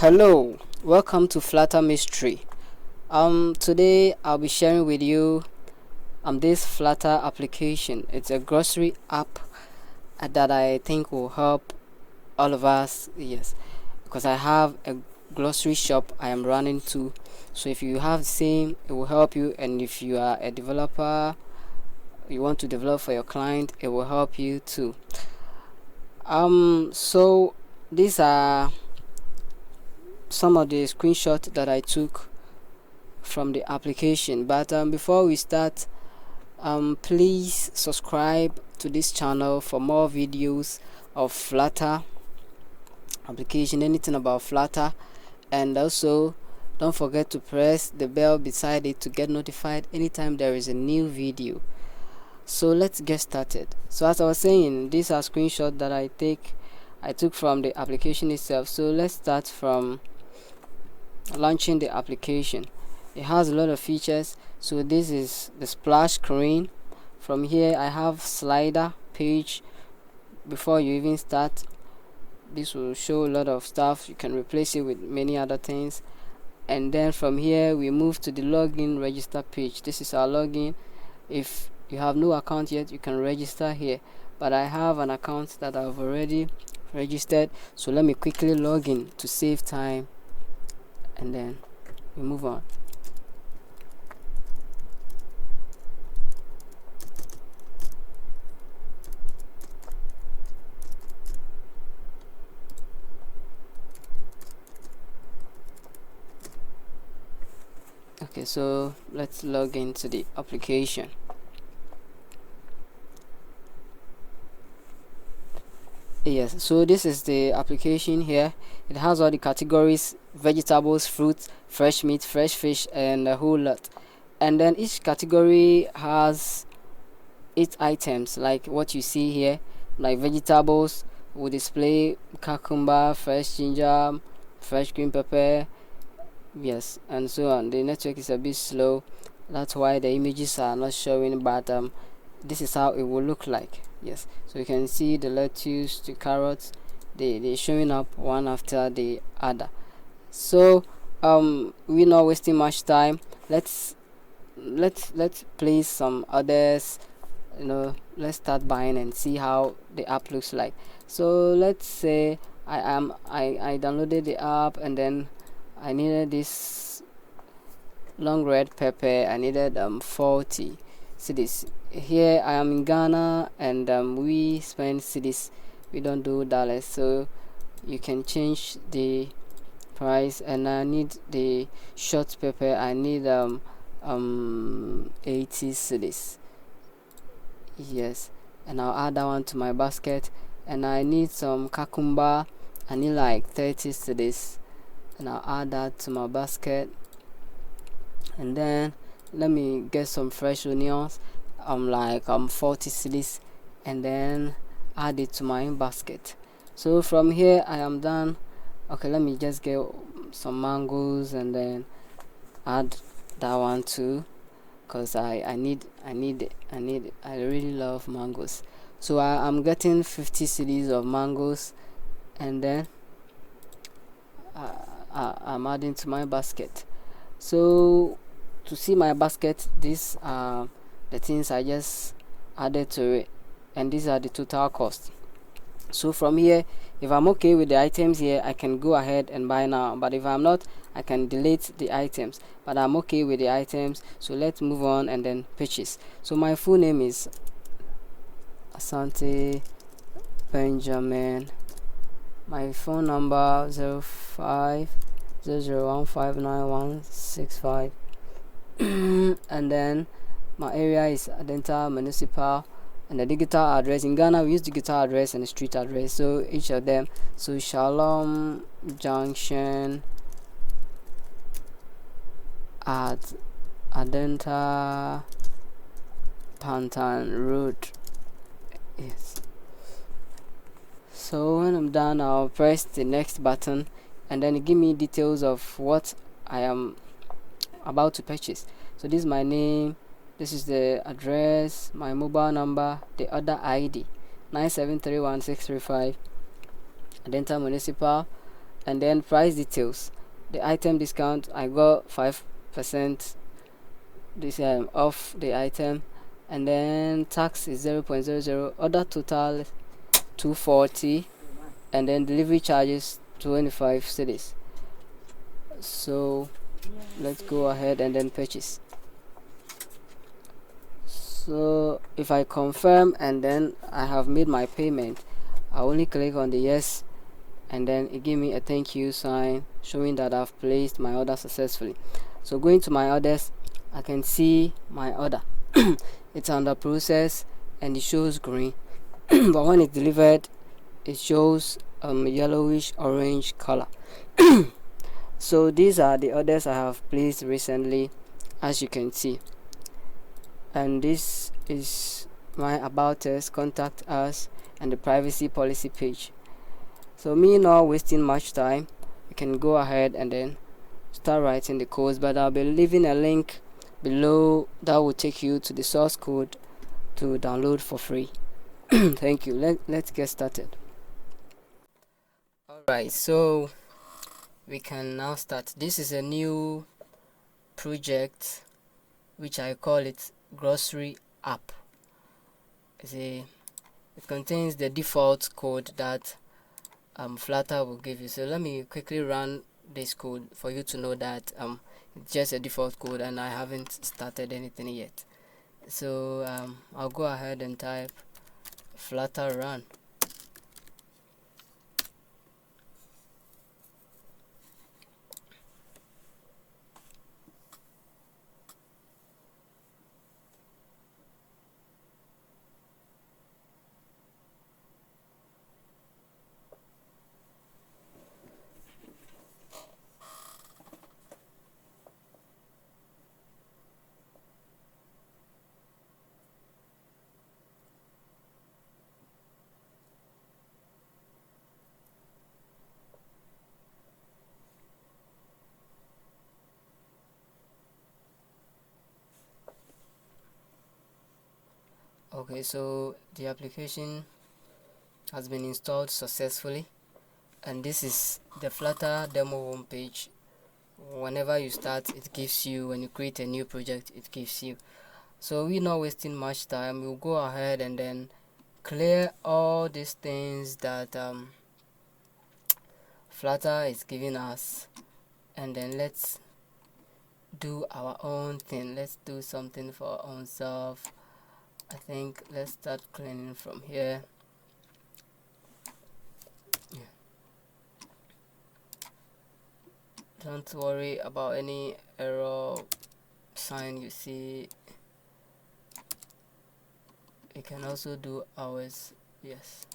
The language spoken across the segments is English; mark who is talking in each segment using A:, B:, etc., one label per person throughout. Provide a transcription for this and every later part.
A: Hello, welcome to Flutter Mystery. Today I'll be sharing with you this Flutter application. It's a grocery app that I think will help all of us. Yes, because I have a grocery shop I am running to. So if you have the same, it will help you. And if you are a developer, you want to develop for your client, it will help you too. So these are some of the screenshots that I took from the application. But before we start, please subscribe to this channel for more videos of Flutter application, anything about Flutter, and also don't forget to press the bell beside it to get notified anytime there is a new video. So let's get started. So as I was saying, these are screenshots that I took from the application itself. So let's start from launching the application. It has a lot of features. So this is the splash screen. From here I have slider page. Before you even start, this will show a lot of stuff. You can replace it with many other things. And then from here we move to the login register page. This is our login. If you have no account yet, you can register here, but I have an account that I've already registered, so let me quickly log in to save time, and then we move on. Okay, so let's log into the application. Yes, so this is the application here. It has all the categories: vegetables, fruits, fresh meat, fresh fish, and a whole lot. And then each category has 8 items, like what you see here. Like vegetables will display cucumber, fresh ginger, fresh green pepper, yes, and so on. The network is a bit slow, that's why the images are not showing, but this is how it will look like. Yes, so you can see the lettuce, the carrots, they're showing up one after the other. So we're not wasting much time. Let's place some others. Let's start buying and see how the app looks like. So let's say I downloaded the app, and then I needed this long red pepper. I needed 40 cedis. Here I am in Ghana, and we spend cedis, we don't do dollars, so you can change the price. And I need the short pepper. I need 80 cedis. Yes, and I'll add that one to my basket. And I need some cucumber. I need like 30 cedis, and I'll add that to my basket. And then let me get some fresh onions, like 40 cedis, and then add it to my basket. So from here I am done. Okay, let me just get some mangoes and then add that one too, because I really love mangoes. So I'm getting 50 cedis of mangoes, and then I'm adding to my basket. So to see my basket, these are the things I just added to it, and these are the total cost. So from here, if I'm okay with the items here, I can go ahead and buy now, but if I'm not, I can delete the items. But I'm okay with the items, so let's move on and then purchase. So my full name is Asante Benjamin. My phone number 0500159165 and then my area is Adenta Municipal, and the digital address in Ghana we use digital address and the street address, so each of them. So Shalom Junction at Adenta Pantan Road. Yes. So when I'm done, I'll press the next button, and then it give me details of what I am about to purchase. So this is my name, this is the address, my mobile number, the other ID 9731635, Adenta Municipal, and then price details. The item discount, I got 5% this off the item, and then tax is 0.00, order total 240, and then delivery charges 25 cedis. So let's go ahead and then purchase. So if I confirm and then I have made my payment, I only click on the yes, and then it give me a thank you sign showing that I've placed my order successfully. So going to my orders, I can see my order. It's under process and it shows green, but when it's delivered it shows yellowish orange color. So these are the orders I have placed recently, as you can see, and this is my about us, contact us, and the privacy policy page. So me not wasting much time, you can go ahead and then start writing the codes, but I'll be leaving a link below that will take you to the source code to download for free. Thank you. Let's get started. Alright, so we can now start. This is a new project which I call it grocery app. It contains the default code that Flutter will give you. So let me quickly run this code for you to know that it's just a default code and I haven't started anything yet. So I'll go ahead and type Flutter run. Okay, so the application has been installed successfully, and this is the Flutter demo homepage. Whenever you start, it gives you, when you create a new project, it gives you. So we're not wasting much time, we'll go ahead and then clear all these things that Flutter is giving us, and then let's do our own thing. Let's do something for our own self. I think let's start cleaning from here. Don't worry about any error sign you see. You can also do hours. Yes.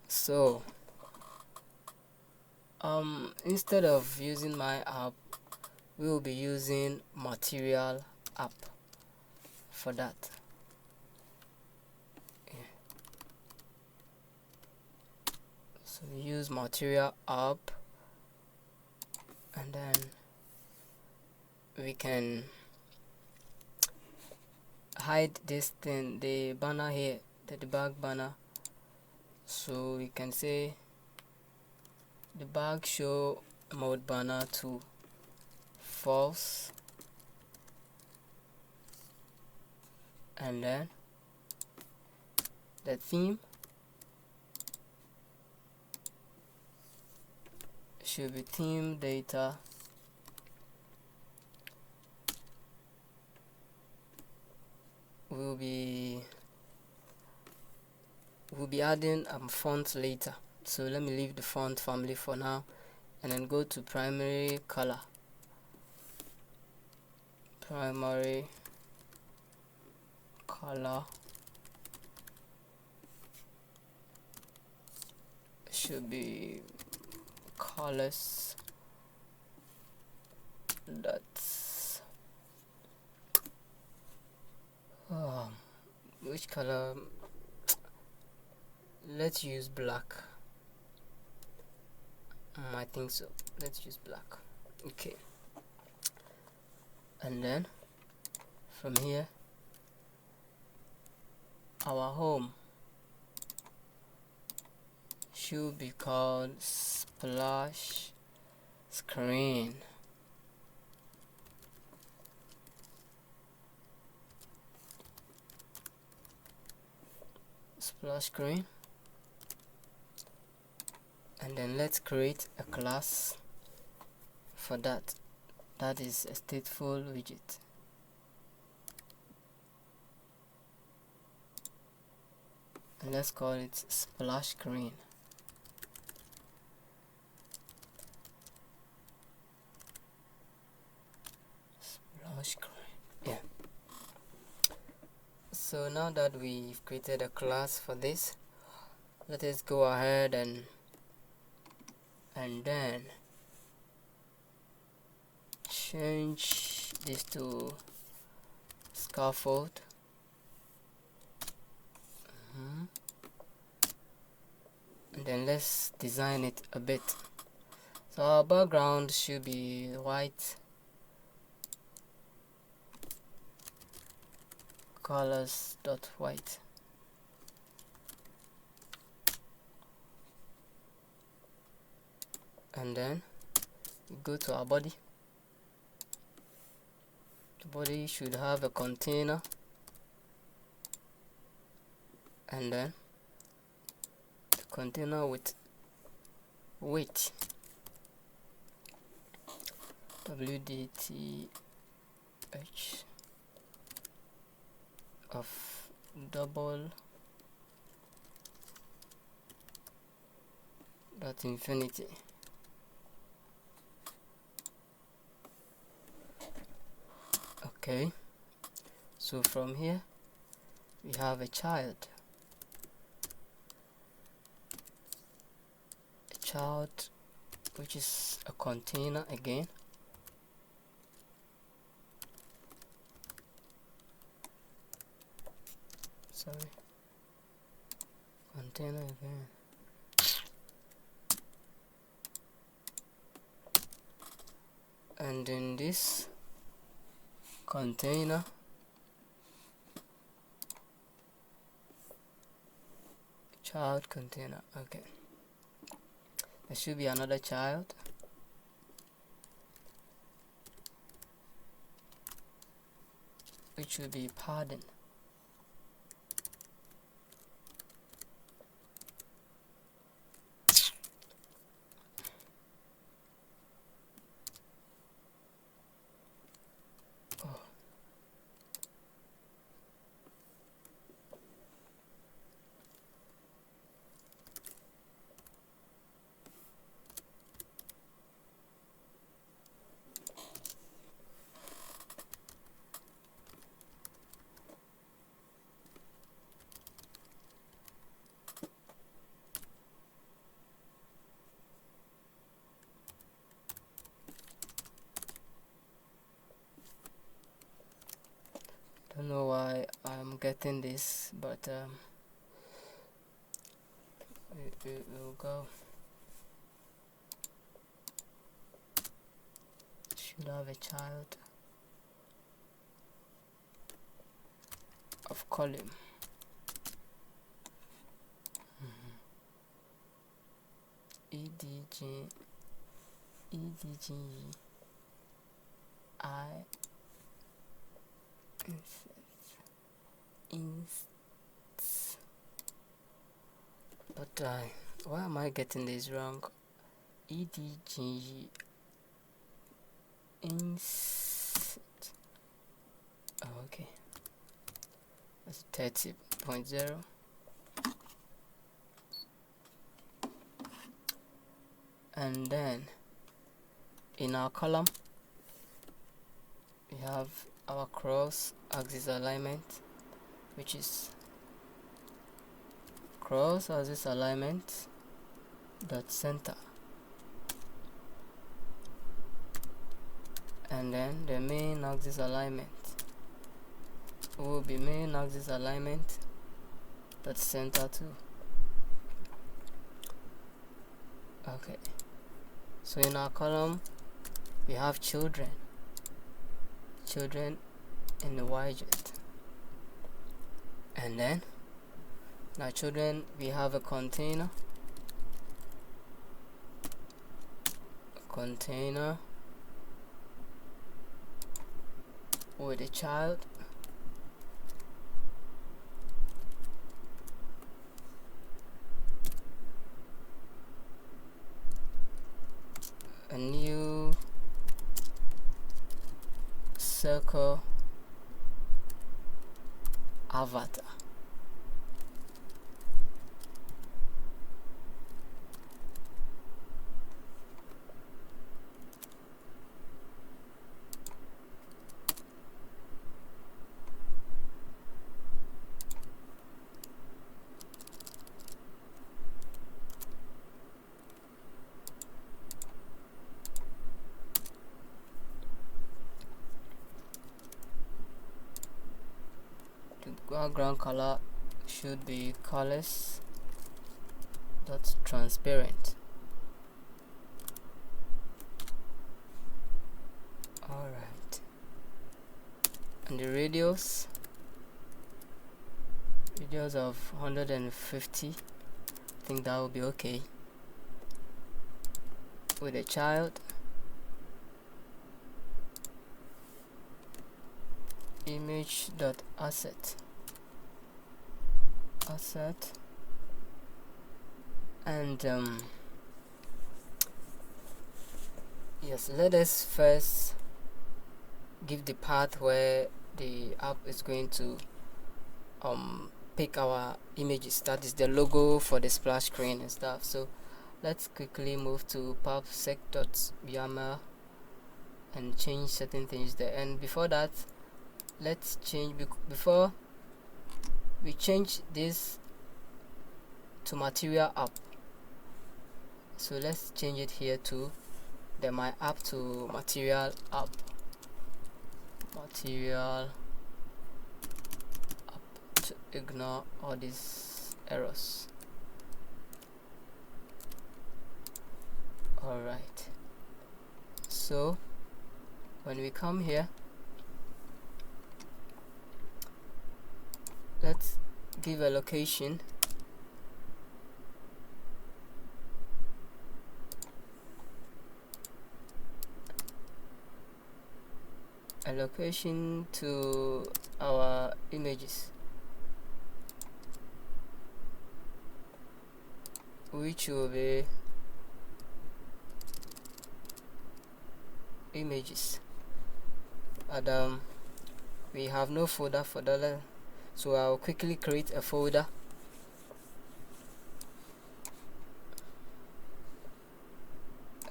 A: So instead of using my app, we will be using material app for that. So we use material app, and then we can hide this thing, the banner here, the debug banner. So we can say debug show mode banner to false, and then the theme should be theme data we'll be adding font later, so let me leave the font family for now and then go to primary color. Primary color should be colors. That's which color? Let's use black. I think so. Let's use black. Okay. And then from here, our home should be called splash screen. Splash screen. And then let's create a class for that. That is a stateful widget. And let's call it splash screen. Splash screen. Yeah. So now that we've created a class for this, let us go ahead and then change this to scaffold. And then let's design it a bit. So our background should be white, colors.white. And then go to our body. The body should have a container, and then the container with weight, WDTH of double dot infinity. Okay, so from here we have a child, which is a container again. Sorry, container again. And in this container, child container. Okay, there should be another child, which will be pardon. Don't know why I'm getting this, but we'll go. Should have a child of column. EDG I but why am I getting this wrong? EDG insert. Oh, okay, that's 30.0. And then in our column we have our cross axis alignment, which is cross axis alignment dot center, and then the main axis alignment will be main axis alignment dot center too. Okay, so in our column we have children in the widget. And then now children, we have a container with a child, a new circle avatar. The background color should be colors dot transparent. Alright, and the radius of 150, I think that will be okay. With a child, image dot asset, and yes, let us first give the path where the app is going to pick our images, that is the logo for the splash screen and stuff. So let's quickly move to pubsec.yaml and change certain things there. And before that, let's change, before we change this to material app, so let's change it here to the my app to material app, to ignore all these errors. Alright, so when we come here, let's give a location. A location to our images, which will be images. And we have no folder for that, so I'll quickly create a folder.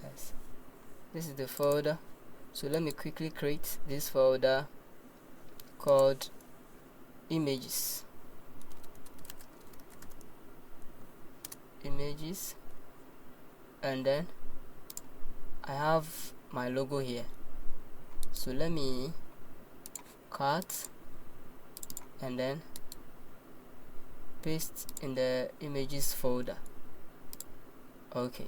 A: Yes, this is the folder. So let me quickly create this folder called images, and then I have my logo here. So let me cut and then paste in the images folder. Okay,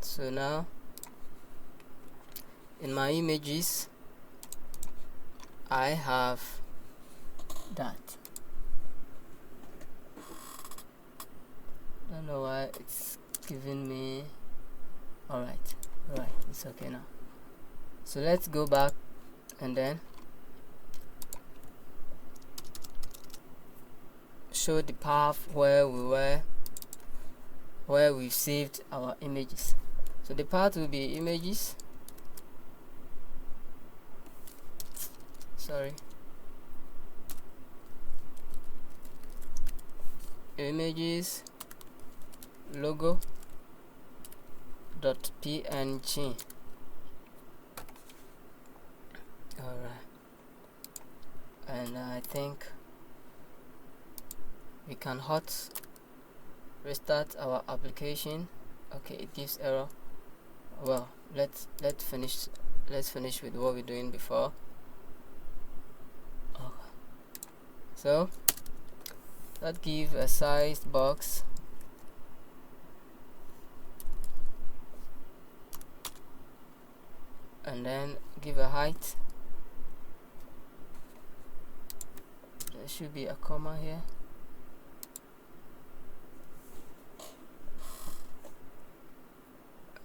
A: so now in my images I have that. I don't know why it's giving me. Alright, it's okay now. So let's go back and then show the path where we were, where we've saved our images. So the path will be images, images logo dot png. Alright, and I think we can hot restart our application. Okay, it gives error. Well, let's finish with what we're doing before. Okay. So let's give a sized box, and then give a height there should be a comma here.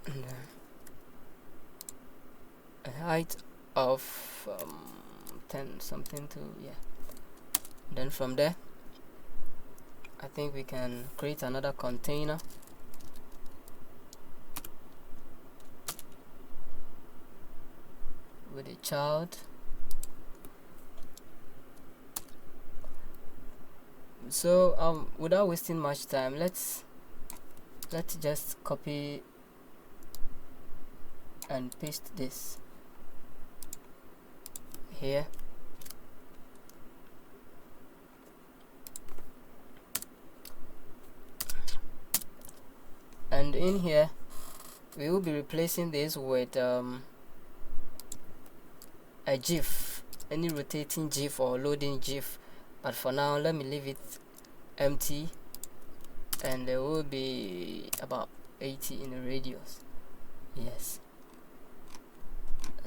A: And a height of 10 something to, yeah. Then from there I think we can create another container with a child. So without wasting much time, let's just copy and paste this here. And in here we will be replacing this with a GIF, any rotating GIF or loading GIF, but for now let me leave it empty, and there will be about 80 in the radius. Yes,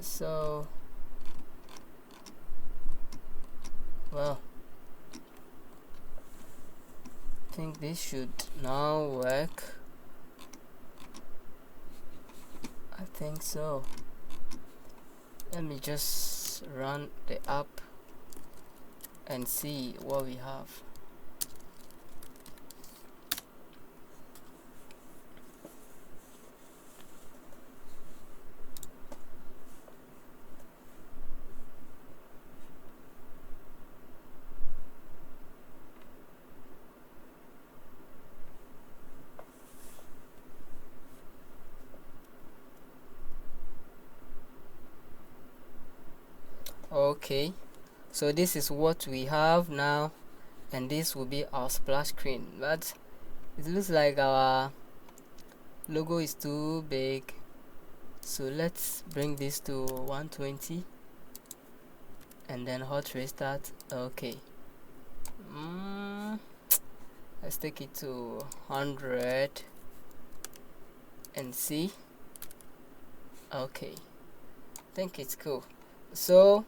A: so well, I think this should now work. I think so. Let me just run the app and see what we have. Okay, so this is what we have now, and this will be our splash screen, but it looks like our logo is too big, so let's bring this to 120 and then hot restart. Okay, let's take it to 100 and see. Okay, I think it's cool. So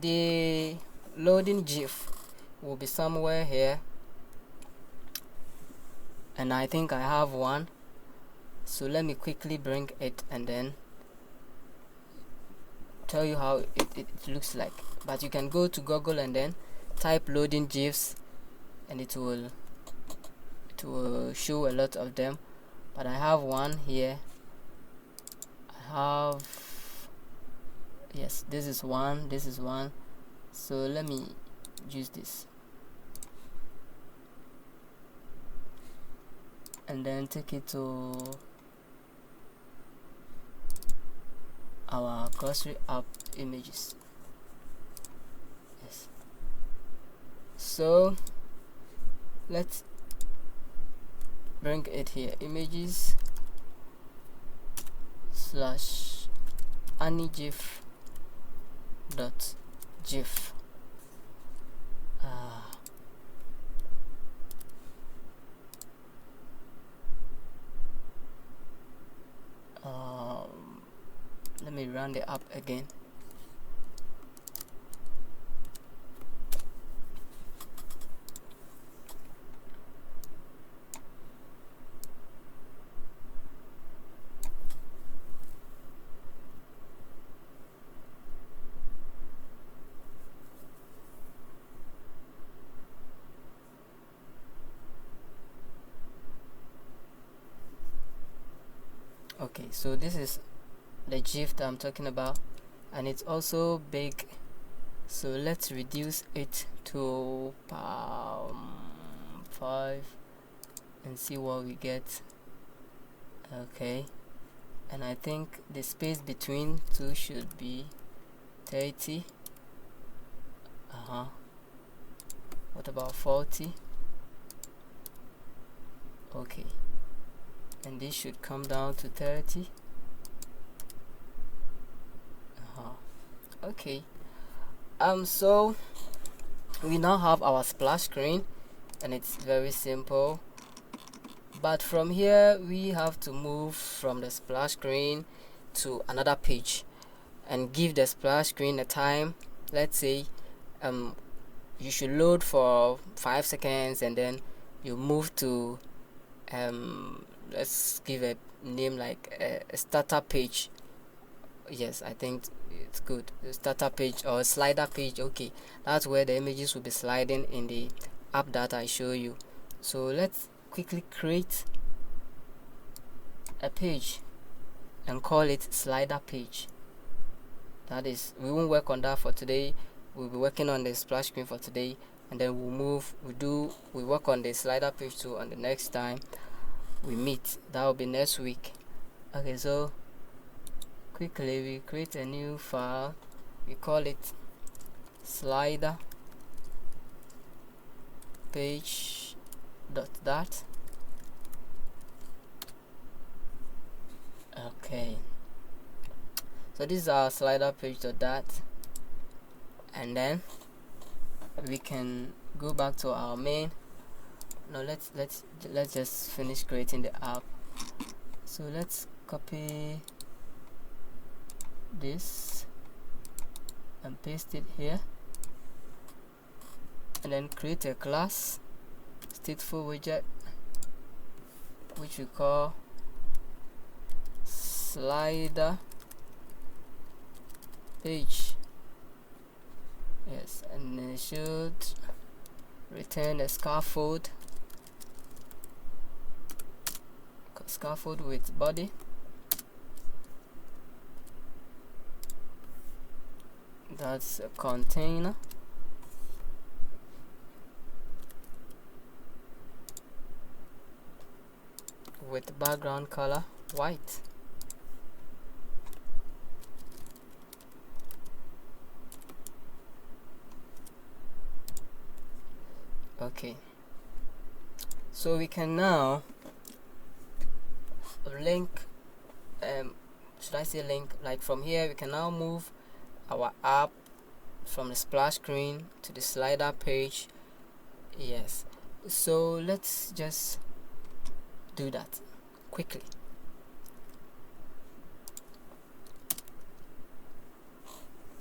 A: the loading GIF will be somewhere here, and I think I have one, so let me quickly bring it and then tell you how it looks like. But you can go to Google and then type loading GIFs, and it will show a lot of them, but I have one here. I have, yes, this is one, so let me use this and then take it to our grocery app images. Yes, so let's bring it here, images / anigif dot gif. Let me run the app again. Okay, so this is the GIF that I'm talking about, and it's also big, so let's reduce it to 5 and see what we get. Okay, and I think the space between two should be 30. What about 40? Okay, and this should come down to 30. Okay, so we now have our splash screen, and it's very simple, but from here we have to move from the splash screen to another page and give the splash screen a time. Let's say you should load for 5 seconds, and then you move to let's give a name like a starter page. Yes, I think it's good. The starter page or slider page. Okay, that's where the images will be sliding in the app that I show you. So let's quickly create a page and call it slider page. That is, we won't work on that for today. We'll be working on the splash screen for today, and then we work on the slider page too on the next time we meet. That will be next week. Okay, so quickly we create a new file. We call it slider page dot. Okay, so this is our slider page dot, and then we can go back to our main. Now let's just finish creating the app. So let's copy this and paste it here, and then create a class stateful widget which we call slider page. Yes, and it should return a scaffold with body. That's a container. With background color white. Okay, so we can now link, should I say link, like from here we can now move our app from the splash screen to the slider page. Yes, so let's just do that quickly.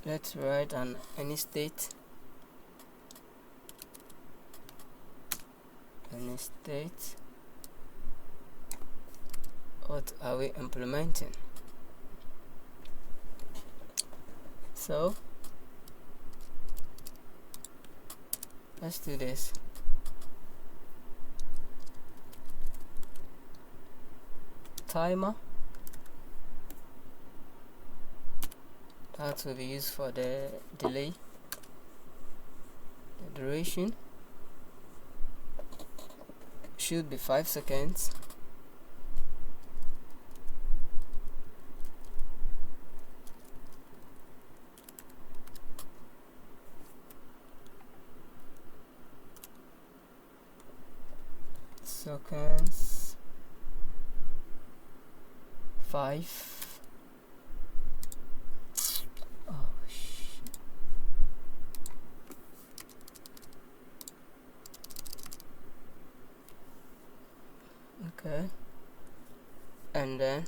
A: Let's write an any state what are we implementing. So let's do this. Timer, that will be used for the delay, the duration should be 5 seconds. Seconds 5. Oh shit. Okay, and then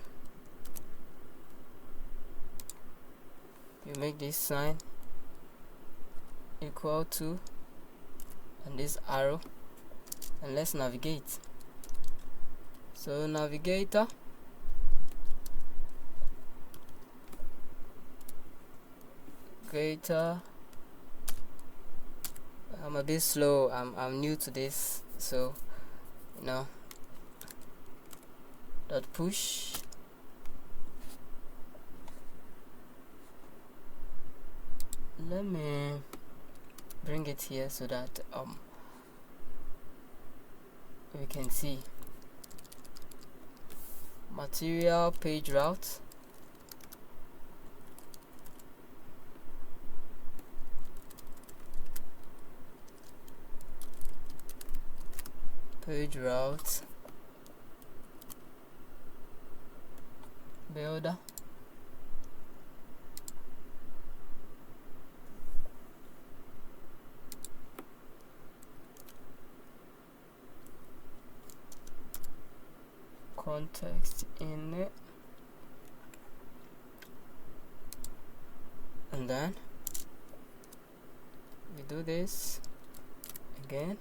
A: you make this sign equal to and this arrow, and let's navigate. So navigator, I'm a bit slow, I'm new to this, so you know, dot push, let me bring it here so that we can see material page route, builder, context in it, and then we do this. again,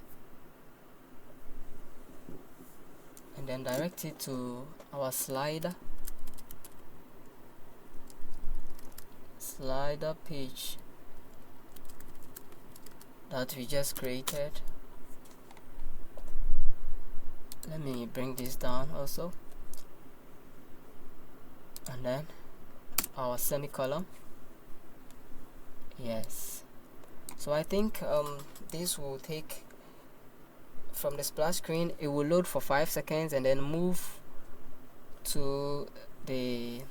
A: and then direct it to our slider page that we just created. Let me bring this down also, and then our semicolon. Yes, so I think this will take, from the splash screen it will load for 5 seconds and then move to the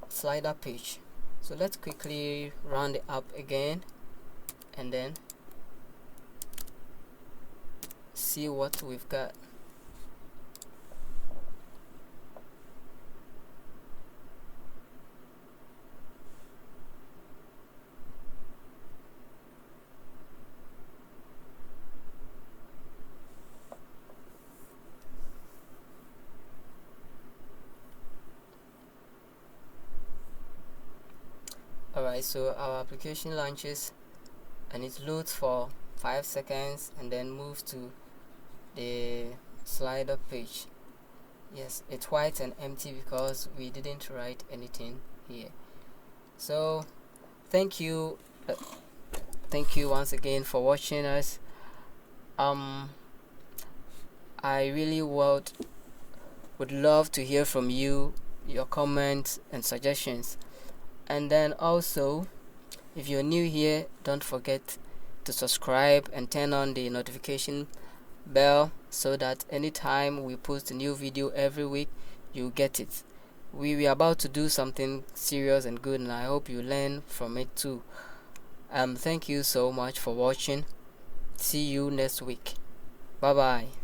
A: slider page. So let's quickly run the app again and then see what we've got. Alright, so our application launches and it loads for 5 seconds and then moves to the slider page. Yes, it's white and empty because we didn't write anything here. So thank you once again for watching us. I really would love to hear from you, your comments and suggestions. And then also, if you're new here, don't forget to subscribe and turn on the notification bell so that anytime we post a new video every week, you get it. We are about to do something serious and good, and I hope you learn from it too. Thank you so much for watching. See you next week. Bye bye.